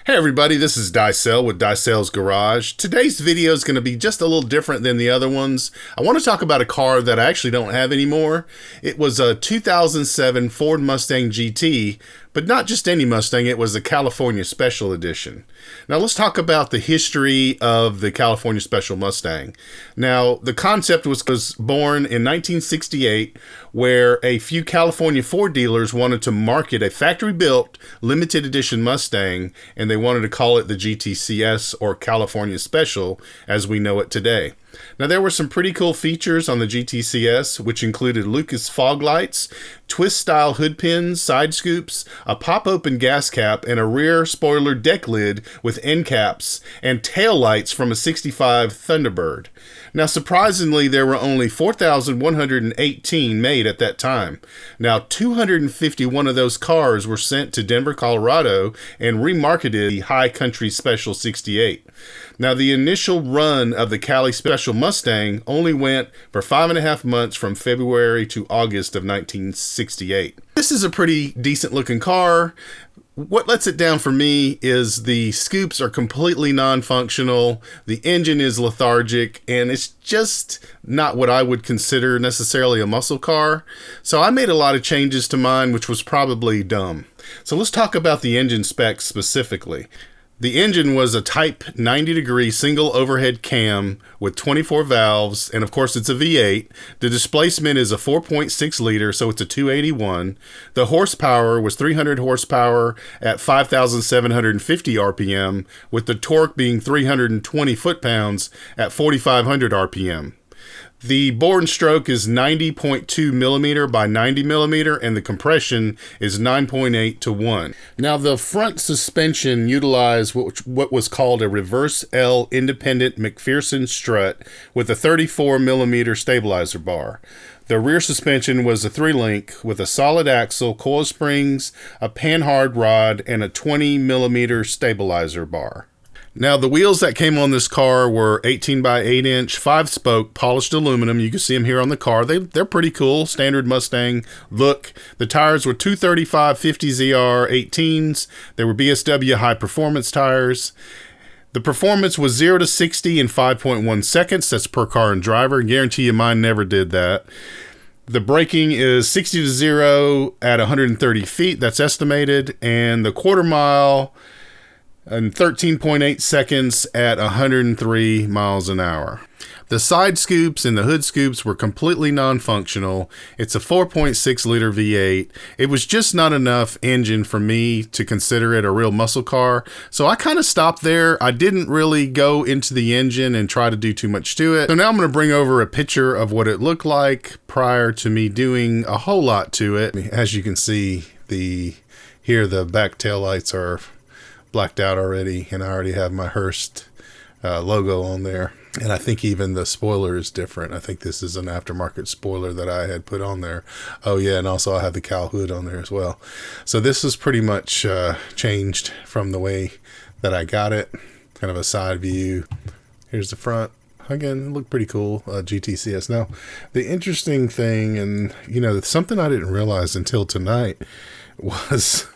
Hey everybody, this is Dicel with Dicel's Garage. Today's video is going to be just a little different than the other ones. I want to talk about a car that I actually don't have anymore. It was a 2007 Ford Mustang GT, but not just any Mustang, it was the California Special Edition. Now let's talk about the history of the California Special Mustang. Now the concept was born in 1968, where a few California Ford dealers wanted to market a factory-built limited edition Mustang, and they wanted to call it the GTCS, or California Special as we know it today. Now there were some pretty cool features on the GTCS, which included Lucas fog lights, twist-style hood pins, side scoops, a pop-open gas cap, and a rear spoiler deck lid with end caps, and tail lights from a 65 Thunderbird. Now surprisingly, there were only 4,118 made at that time. Now 251 of those cars were sent to Denver, Colorado, and remarketed the High Country Special 68. Now the initial run of the Cali Special Mustang only went for 5.5 months from February to August of 1968. This is a pretty decent looking car. What lets it down for me is the scoops are completely non-functional, the engine is lethargic, and it's just not what I would consider necessarily a muscle car. So I made a lot of changes to mine, which was probably dumb. So let's talk about the engine specs specifically. The engine was a Type 90-degree single overhead cam with 24 valves, and of course it's a V8. The displacement is a 4.6 liter, so it's a 281. The horsepower was 300 horsepower at 5,750 RPM, with the torque being 320 foot-pounds at 4,500 RPM. The bore and stroke is 90.2 millimeter by 90 millimeter, and the compression is 9.8 to 1. Now, the front suspension utilized what was called a reverse L independent McPherson strut with a 34 millimeter stabilizer bar. The rear suspension was a 3-link with a solid axle, coil springs, a panhard rod, and a 20 millimeter stabilizer bar. Now, the wheels that came on this car were 18 by 8 inch, 5-spoke polished aluminum. You can see them here on the car. They're pretty cool, standard Mustang look. The tires were 235 50ZR 18s. They were BSW high performance tires. The performance was 0 to 60 in 5.1 seconds. That's per car and driver. Guarantee you mine never did that. The braking is 60 to 0 at 130 feet. That's estimated. And the quarter mile in 13.8 seconds at 103 miles an hour. The side scoops and the hood scoops were completely non-functional. It's a 4.6 liter V8. It was just not enough engine for me to consider it a real muscle car. So I kind of stopped there. I didn't really go into the engine and try to do too much to it. So now I'm going to bring over a picture of what it looked like prior to me doing a whole lot to it. As you can see, here the back tail lights are blacked out already, and I already have my Hurst logo on there, and I think even the spoiler is different. I think this is an aftermarket spoiler that I had put on there. Oh yeah, and also I have the Cal hood on there as well. So this is pretty much changed from the way that I got it. Kind of a side view. Here's the front. Again, it looked pretty cool, GTCS. Now, the interesting thing, and something I didn't realize until tonight, was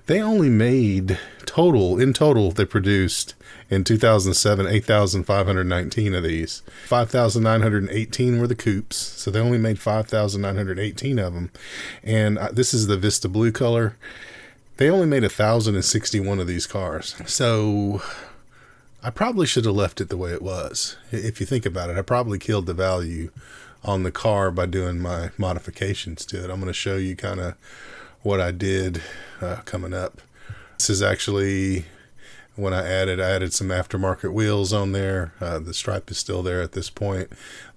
they only made in total they produced in 2007 8,519 of these. 5,918 were the coupes, so they only made 5,918 of them. And this is the Vista blue color. They only made 1,061 of these cars. So I probably should have left it the way it was. If you think about it, I probably killed the value on the car by doing my modifications to it. I'm going to show you kind of what I did coming up. This is actually when I added some aftermarket wheels on there. The stripe is still there at this point.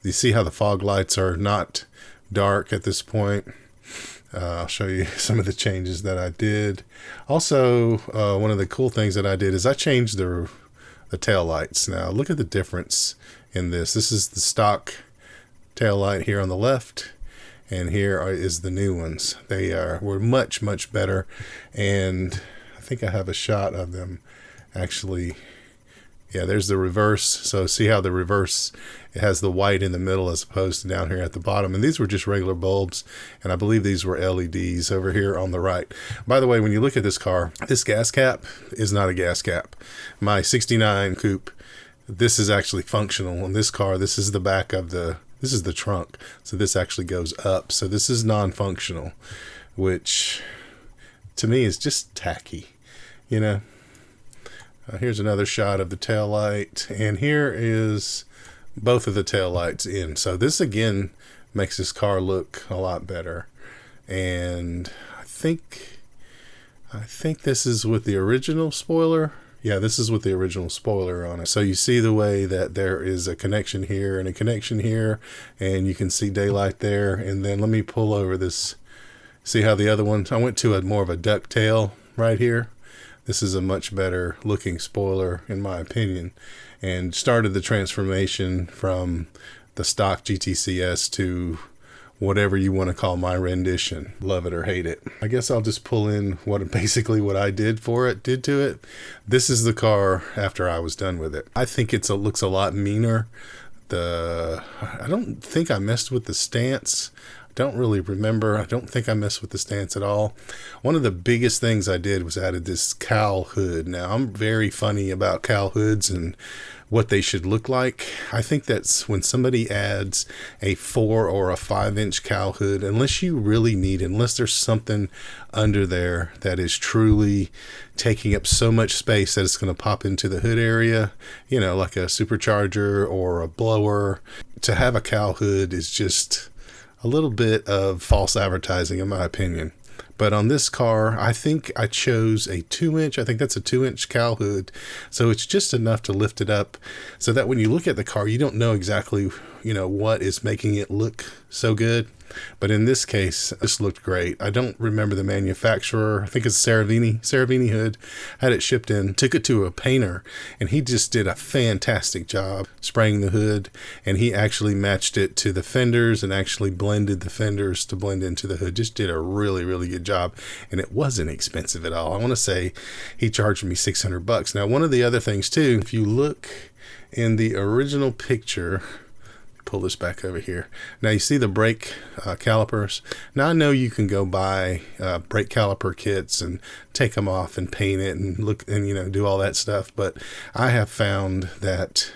You see how the fog lights are not dark at this point. I'll show you some of the changes that I did. Also, one of the cool things that I did is I changed the tail lights. Now look at the difference in this. This is the stock tail light here on the left, and here is the new ones. They were much better, and I think I have a shot of them actually Yeah, there's the reverse. So see how the reverse, it has the white in the middle as opposed to down here at the bottom. And these were just regular bulbs. And I believe these were LEDs over here on the right. By the way, when you look at this car, this gas cap is not a gas cap. My 69 coupe, this is actually functional. In this car, this is the back of this is the trunk. So this actually goes up. So this is non-functional, which to me is just tacky, you know. Here's another shot of the tail light, and here is both of the tail lights in. So this again makes this car look a lot better. And I think this is with the original spoiler. Yeah, this is with the original spoiler on it. So you see the way that there is a connection here and a connection here, and you can see daylight there. And then let me pull over this. See how the other one, I went to more of a duck tail right here. This is a much better looking spoiler in my opinion, and started the transformation from the stock GTCS to whatever you want to call my rendition. Love it or hate it. I guess I'll just pull in what I did to it. This is the car after I was done with it. I think it looks a lot meaner. I don't think I messed with the stance. Don't really remember. I don't think I messed with the stance at all. One of the biggest things I did was added this cowl hood. Now, I'm very funny about cowl hoods and what they should look like. I think that's when somebody adds a 4 or a 5-inch cowl hood, unless you really need it, unless there's something under there that is truly taking up so much space that it's going to pop into the hood area, you know, like a supercharger or a blower. To have a cowl hood is just a little bit of false advertising in my opinion. But on this car, I think I chose a 2-inch. I think that's a 2-inch cowl hood. So it's just enough to lift it up so that when you look at the car, you don't know exactly, you know, what is making it look so good. But in this case, this looked great. I don't remember the manufacturer. I think it's Saravini hood. Had it shipped in, took it to a painter, and he just did a fantastic job spraying the hood. And he actually matched it to the fenders and actually blended the fenders to blend into the hood. Just did a really, really good job. And it wasn't expensive at all. I want to say he charged me $600. Now, one of the other things too, if you look in the original picture, pull this back over here. Now you see the brake calipers. Now I know you can go buy brake caliper kits and take them off and paint it and look and, you know, do all that stuff. But I have found that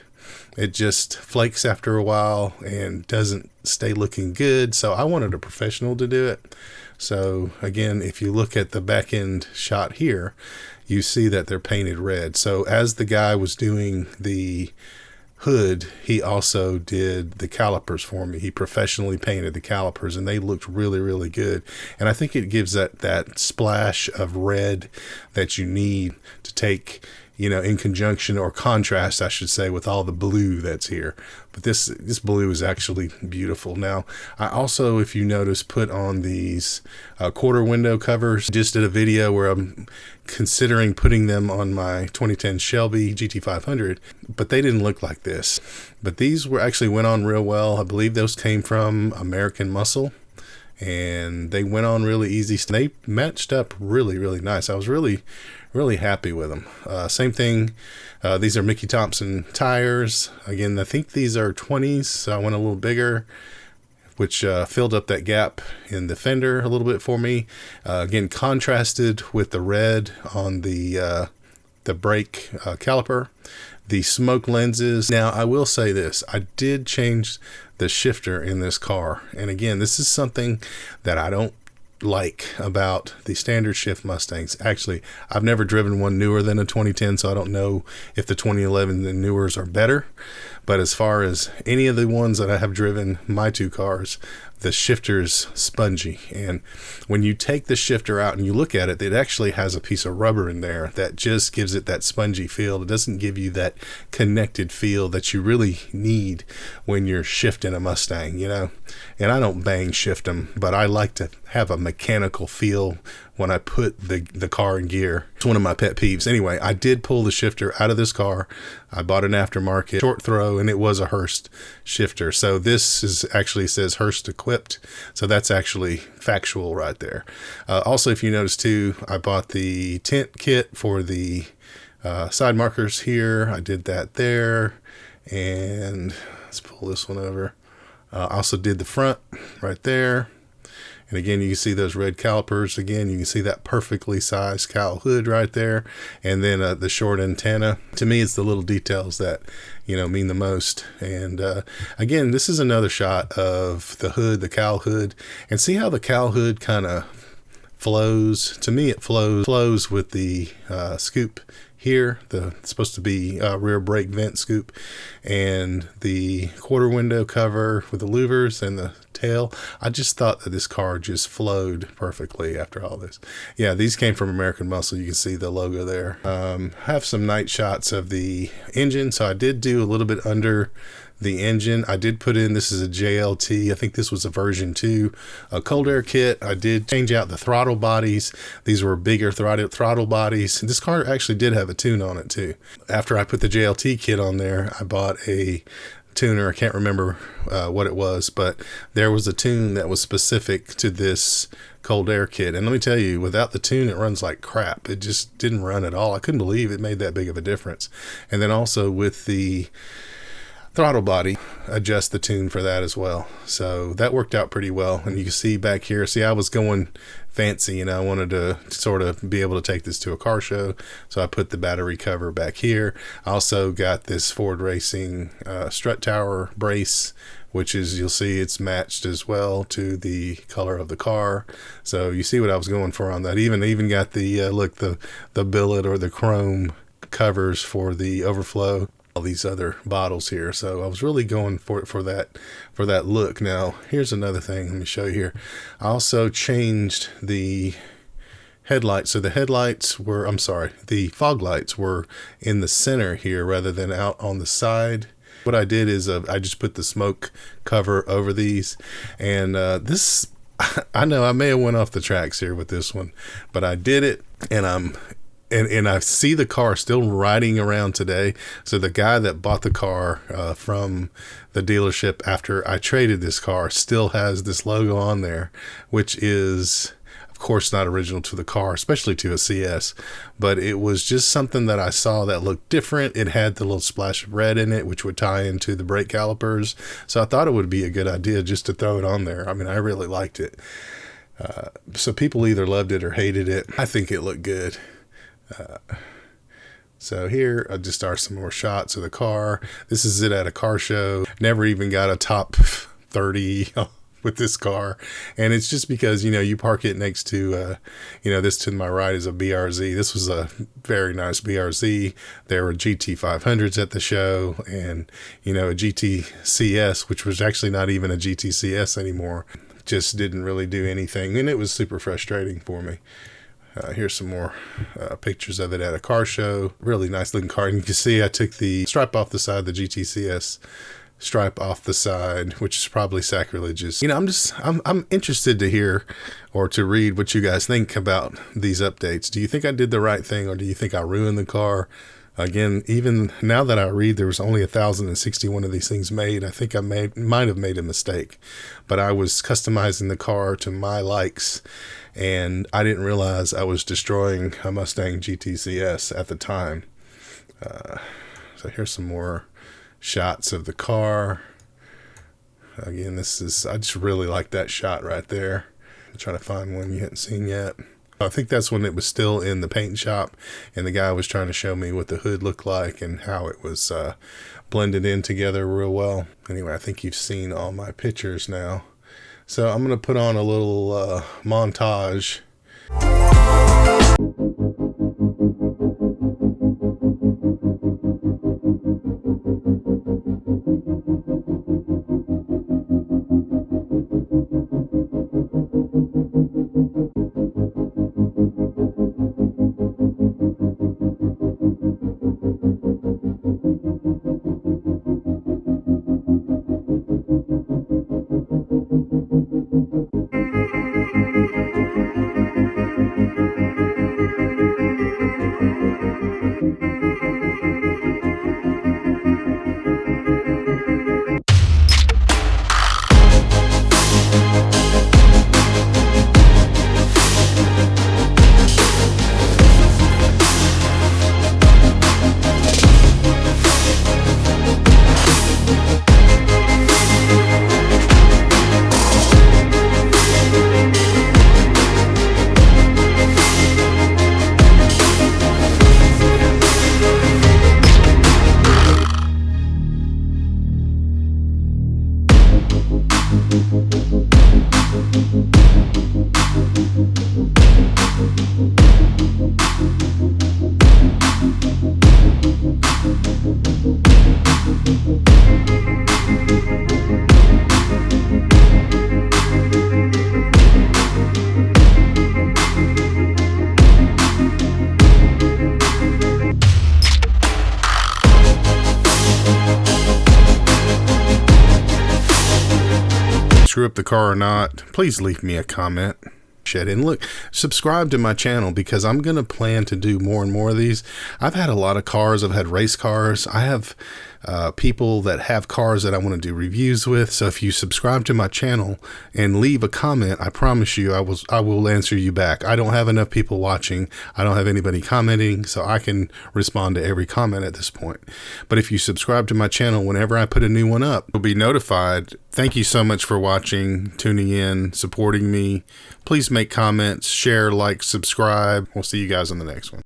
it just flakes after a while and doesn't stay looking good. So I wanted a professional to do it. So again, if you look at the back end shot here, you see that they're painted red. So as the guy was doing the hood, he also did the calipers for me. He professionally painted the calipers and they looked really, really good. And I think it gives that splash of red that you need to take, you know, in conjunction or contrast, I should say, with all the blue that's here. But this blue is actually beautiful. Now, I also, if you notice, put on these quarter window covers. Just did a video where I'm considering putting them on my 2010 Shelby GT500, but they didn't look like this. But these went on real well. I believe those came from American Muscle, and they went on really easy. They matched up really, really nice. I was really happy with them. Same thing. These are Mickey Thompson tires. Again, I think these are 20s, so I went a little bigger, which filled up that gap in the fender a little bit for me. Again, contrasted with the red on the brake caliper. The smoke lenses. Now, I will say this. I did change the shifter in this car. And again, this is something that I don't like about the standard shift Mustangs. Actually, I've never driven one newer than a 2010, so I don't know if the 2011 and newers are better. But as far as any of the ones that I have driven, my two cars, the shifter's spongy. And when you take the shifter out and you look at it, it actually has a piece of rubber in there that just gives it that spongy feel. It doesn't give you that connected feel that you really need when you're shifting a Mustang, you know. And I don't bang shift them, but I like to have a mechanical feel when I put the car in gear. It's one of my pet peeves. Anyway, I did pull the shifter out of this car. I bought an aftermarket short throw, and it was a Hurst shifter. So this is actually says Hurst equipped. So that's actually factual right there. Also, if you notice too, I bought the tent kit for the Side markers here, I did that there. And let's pull this one over. I also did the front right there. And again, you can see those red calipers. Again, you can see that perfectly sized cowl hood right there. And then the short antenna. To me, it's the little details that, mean the most. And again, this is another shot of the hood, the cowl hood. And see how the cowl hood kind of flows. To me, it flows with the scoop here, it's supposed to be rear brake vent scoop, and the quarter window cover with the louvers and the tail. I just thought that this car just flowed perfectly after all this. Yeah, these came from American Muscle. You can see the logo there. I have some night shots of the engine, so I did do a little bit under the engine. I did put in, this is a JLT, I think this was a version 2, a cold air kit. I did change out the throttle bodies. These were bigger throttle bodies. This car actually did have a tune on it too. After I put the JLT kit on there, I bought a tuner. I can't remember what it was, but there was a tune that was specific to this cold air kit. And let me tell you, without the tune, it runs like crap. It just didn't run at all. I couldn't believe it made that big of a difference. And then also with the throttle body, adjust the tune for that as well. So that worked out pretty well. And you can see back here, I was going fancy, I wanted to sort of be able to take this to a car show. So I put the battery cover back here. I also got this Ford Racing strut tower brace, which is, you'll see it's matched as well to the color of the car. So you see what I was going for on that. Even got the look, the billet or the chrome covers for the overflow, all these other bottles here. So I was really going for that look. Now here's another thing, let me show you here. I also changed the headlights. So the headlights were, the fog lights were in the center here rather than out on the side. What I did is I just put the smoke cover over these, and this, I know I may have went off the tracks here with this one, but I did it, and and I see the car still riding around today. So the guy that bought the car from the dealership after I traded this car still has this logo on there, which is, of course, not original to the car, especially to a CS, but it was just something that I saw that looked different. It had the little splash of red in it, which would tie into the brake calipers. So I thought it would be a good idea just to throw it on there. I mean, I really liked it. So people either loved it or hated it. I think it looked good. So here I just are some more shots of the car. This is it at a car show. Never even got a top 30 with this car, and it's just because you park it next to this to my right is a BRZ. This was a very nice BRZ. There were GT500s at the show, and a GTCS, which was actually not even a GTCS anymore, just didn't really do anything, and it was super frustrating for me. Here's some more pictures of it at a car show. Really nice looking car. And you can see I took the stripe off the side, the GTCS stripe off the side, which is probably sacrilegious. I'm interested to hear or to read what you guys think about these updates. Do you think I did the right thing, or do you think I ruined the car? Again, even now that I read there was only 1,061 of these things made, I think I might have made a mistake. But I was customizing the car to my likes, and I didn't realize I was destroying a Mustang GTCS at the time. So here's some more shots of the car. Again, I just really like that shot right there. I'm trying to find one you hadn't seen yet. I think that's when it was still in the paint shop, and the guy was trying to show me what the hood looked like and how it was blended in together real well. Anyway, I think you've seen all my pictures now. So I'm going to put on a little montage. screw up the car or not, please leave me a comment. And look, subscribe to my channel because I'm going to plan to do more and more of these. I've had a lot of cars. I've had race cars. I have people that have cars that I want to do reviews with. So if you subscribe to my channel and leave a comment, I promise you I will answer you back. I don't have enough people watching. I don't have anybody commenting, so I can respond to every comment at this point. But if you subscribe to my channel, whenever I put a new one up, you'll be notified. Thank you so much for watching, tuning in, supporting me. Please make comments, share, like, subscribe. We'll see you guys on the next one.